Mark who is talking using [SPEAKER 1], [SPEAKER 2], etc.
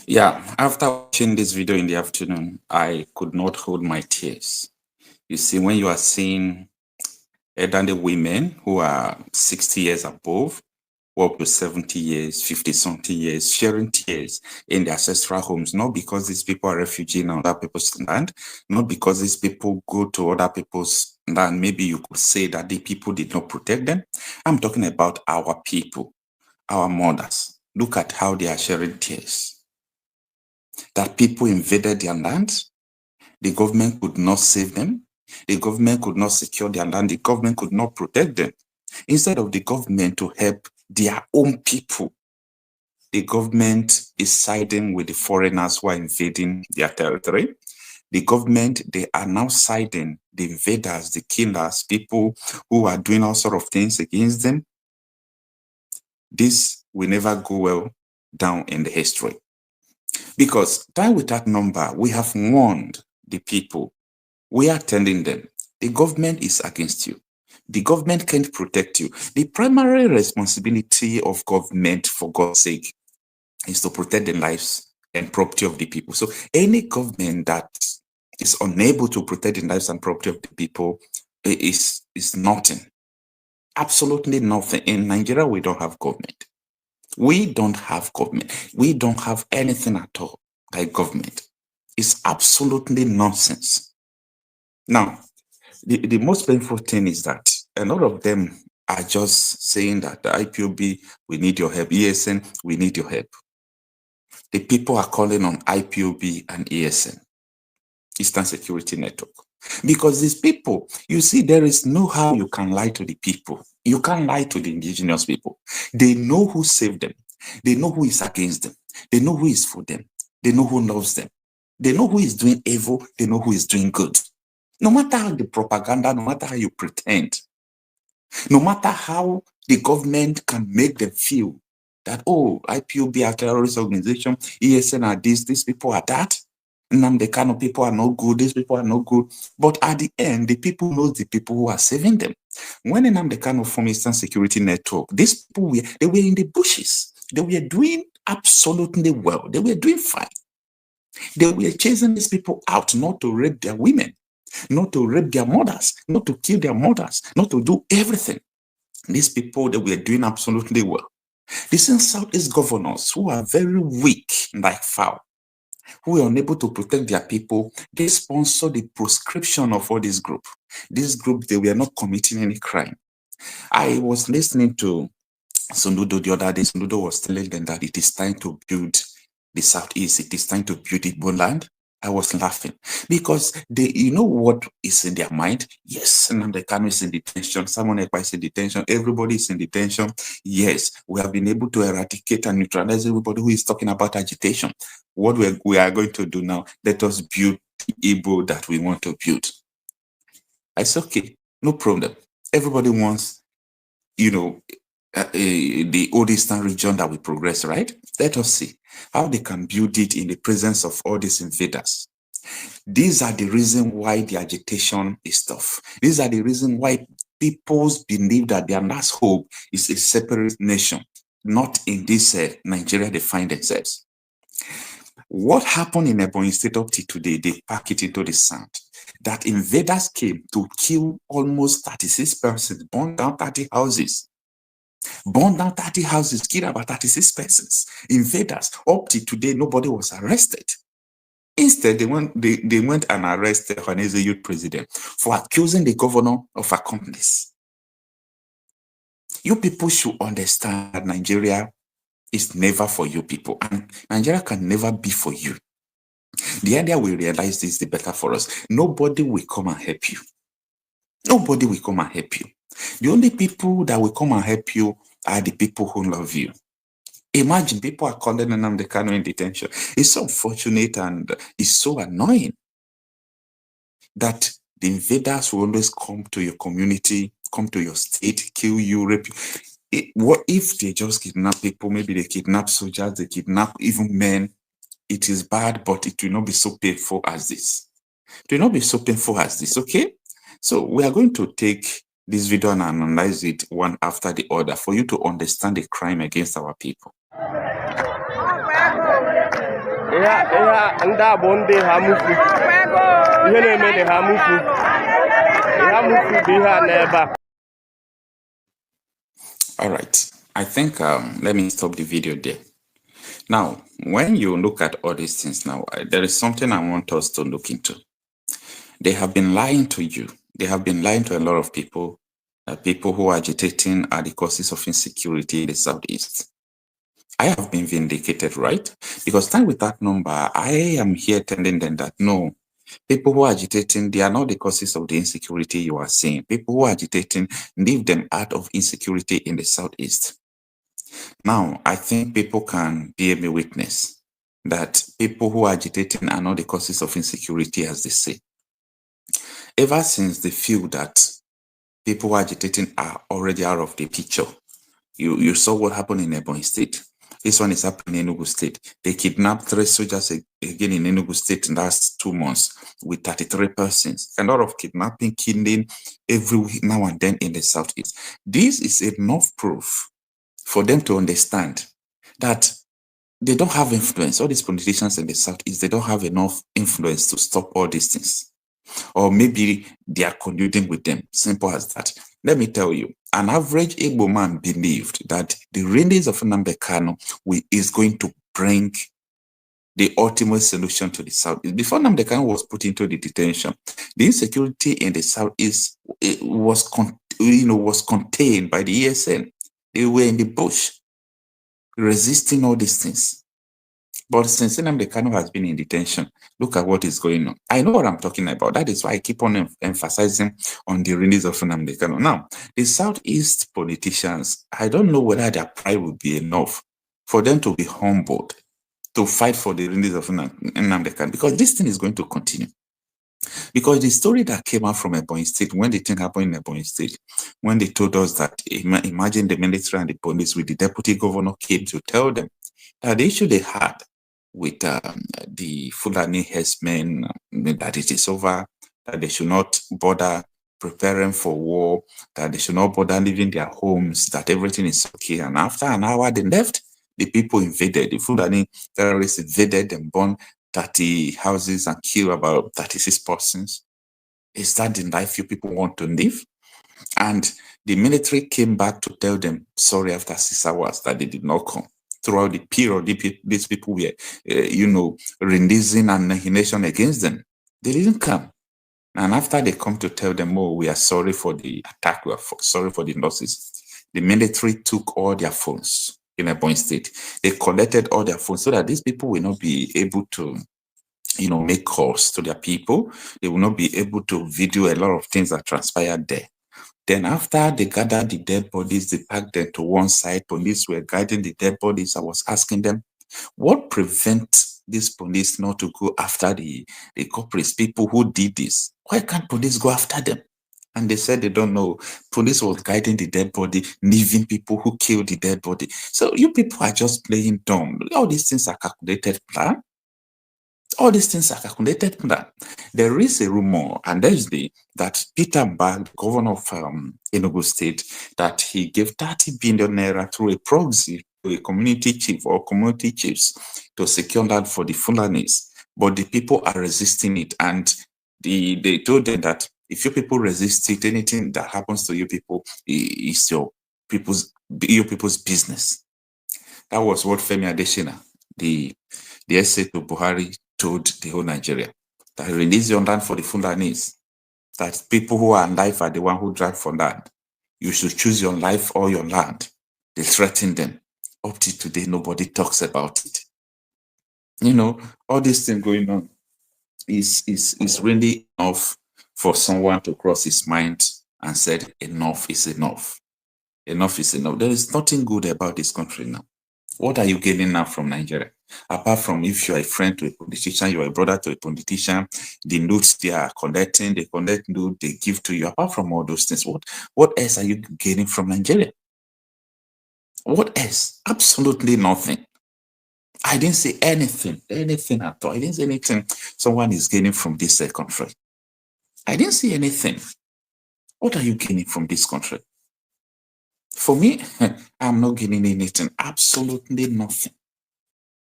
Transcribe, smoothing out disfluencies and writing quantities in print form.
[SPEAKER 1] Yeah, after watching this video in the afternoon, I could not hold my tears. You see, when you are seeing elderly women who are 60 years above, up to 70 years, 50 something years, sharing tears in their ancestral homes, not because these people are refugees in other people's land, not because these people go to other people's land. Maybe you could say that the people did not protect them. I'm talking about our people, our mothers. Look at how they are sharing tears. That people invaded their land, the government could not save them, the government could not secure their land, the government could not protect them. Instead of the government to help their own people, the government is siding with the foreigners who are invading their territory. The government, they are now siding the invaders, the killers, people who are doing all sorts of things against them. This will never go well down in the history. Because time without number, we have warned the people. We are telling them, the government is against you. The government can't protect you. The primary responsibility of government, for God's sake, is to protect the lives and property of the people. So any government that is unable to protect the lives and property of the people is nothing. Absolutely nothing. In Nigeria, we don't have government. We don't have government. We don't have anything at all like government. It's absolutely nonsense. Now, the most painful thing is that a lot of them are just saying that the IPOB, we need your help. ESN, we need your help. The people are calling on IPOB and ESN, Eastern Security Network. Because these people, you see, there is no how you can lie to the people. You can't lie to the indigenous people. They know who saved them. They know who is against them. They know who is for them. They know who loves them. They know who is doing evil. They know who is doing good. No matter how the propaganda, no matter how you pretend, no matter how the government can make them feel that, oh, IPOB are terrorist organization, ESN are this, these people are that, Nnamdi Kanu people are no good, these people are no good. But at the end, the people know the people who are saving them. When Nnamdi Kanu formed Eastern Security Network, these people, they were in the bushes. They were doing absolutely well. They were doing fine. They were chasing these people out, not to rape their women, not to rape their mothers, not to kill their mothers, not to do everything. These people, they were doing absolutely well. The same Southeast governors who are very weak like fowl, who are unable to protect their people, they sponsor the proscription of all this group. This group, they were not committing any crime. I was listening to Sundudo the other day. Sundudo was telling them that it is time to build the Southeast. It is time to build Igbo land. I was laughing because they, you know what is in their mind? Yes, Nnamdi Kanu is in detention. Simon Ekpa is in detention. Everybody is in detention. Yes, we have been able to eradicate and neutralize everybody who is talking about agitation. What we are going to do now, let us build the Igbo that we want to build. I said, okay, no problem. Everybody wants, the old Eastern region that we progress, right? Let us see how they can build it in the presence of all these invaders. These are the reason why the agitation is tough. These are the reason why people believe that their last hope is a separate nation, not in this Nigeria they find themselves. What happened in Ebonyi State up to today, they pack it into the sand. That invaders came to kill almost 36 persons, burn down 30 houses. Burned down 30 houses, killed about 36 persons. Invaders. Up to today, nobody was arrested. Instead, they went and arrested Haneze Youth President for accusing the governor of accomplice. You people should understand that Nigeria is never for you people, and Nigeria can never be for you. The earlier we realize this, the better for us. Nobody will come and help you. Nobody will come and help you. The only people that will come and help you are the people who love you. Imagine people are calling Nnamdi Kanu in detention. It's so unfortunate and it's so annoying that the invaders will always come to your community, come to your state, kill you, rape you. What if they just kidnap people? Maybe they kidnap soldiers, they kidnap even men. It is bad, but it will not be so painful as this. It will not be so painful as this, okay? So we are going to take this video and analyze it one after the other for you to understand the crime against our people. All right. I think let me stop the video there. Now, when you look at all these things now, there is something I want us to look into. They have been lying to you. They have been lying to a lot of people. People who are agitating are the causes of insecurity in the Southeast. I have been vindicated, right? Because time with that number, I am here telling them that no, people who are agitating, they are not the causes of the insecurity you are seeing. People who are agitating, leave them out of insecurity in the Southeast. Now, I think people can bear me witness that people who are agitating are not the causes of insecurity, as they say. Ever since they feel that people who are agitating are already out of the picture, you saw what happened in Ebonyi State. This one is happening in Enugu State. They kidnapped 3 soldiers again in Enugu State in the last 2 months with 33 persons. A lot of kidnapping, killing every week now and then in the Southeast. This is enough proof for them to understand that they don't have influence. All these politicians in the Southeast, they don't have enough influence to stop all these things. Or maybe they are colluding with them. Simple as that. Let me tell you, an average Igbo man believed that the release of Nnamdi Kanu is going to bring the ultimate solution to the South. Before Nnamdi Kanu was put into the detention, the insecurity in the Southeast was contained by the ESN. They were in the bush, resisting all these things. But since Nnamdi Kanu has been in detention, look at what is going on. I know what I'm talking about. That is why I keep on emphasizing on the release of Nnamdi Kanu. Now, the Southeast politicians, I don't know whether their pride will be enough for them to be humbled to fight for the release of Nnamdi Kanu, because this thing is going to continue. Because the story that came out from Ebonyi State, when the thing happened in Ebonyi State, when they told us that, imagine the military and the police with the deputy governor came to tell them that the issue they had with the Fulani herdsmen, that it is over, that they should not bother preparing for war, that they should not bother leaving their homes, that everything is okay. And after an hour, they left. The people invaded. The Fulani terrorists invaded and burned 30 houses and killed about 36 persons. Is that the life you people want to live? And the military came back to tell them sorry after 6 hours that they did not come. Throughout the period, these people were, releasing annihilation against them. They didn't come. And after they come to tell them, oh, we are sorry for the attack, we are sorry for the losses, the military took all their phones in Ebonyi State. They collected all their phones so that these people will not be able to, make calls to their people. They will not be able to video a lot of things that transpired there. Then after they gathered the dead bodies, they packed them to one side. Police were guiding the dead bodies. I was asking them, what prevents these police not to go after the culprits, people who did this? Why can't police go after them? And they said they don't know. Police was guiding the dead body, leaving people who killed the dead body. So you people are just playing dumb. All these things are calculated plan. All these things are calculated plan. There is a rumor, allegedly, that Peter Mbah, the governor of Enugu State, that he gave 30 billion naira through a proxy to a community chief or community chiefs to secure land for the Fulanis. But the people are resisting it. And they told them that if you people resist it, anything that happens to you people is your people's business. That was what Femi Adesina, the essay to Buhari, told the whole Nigeria, that release your land for the Fulanis, that people who are alive are the one who drive for land. You should choose your life or your land. They threaten them. Up to today, nobody talks about it. All this thing going on is really enough for someone to cross his mind and said, enough is enough. Enough is enough. There is nothing good about this country now. What are you getting now from Nigeria? Apart from if you're a friend to a politician, you're a brother to a politician, the notes they are collecting, they collect notes, they give to you. Apart from all those things, what else are you getting from Nigeria? What else? Absolutely nothing. I didn't say anything at all. I didn't say anything someone is gaining from this country. I didn't see anything. What are you gaining from this country? For me, I'm not gaining anything. Absolutely nothing.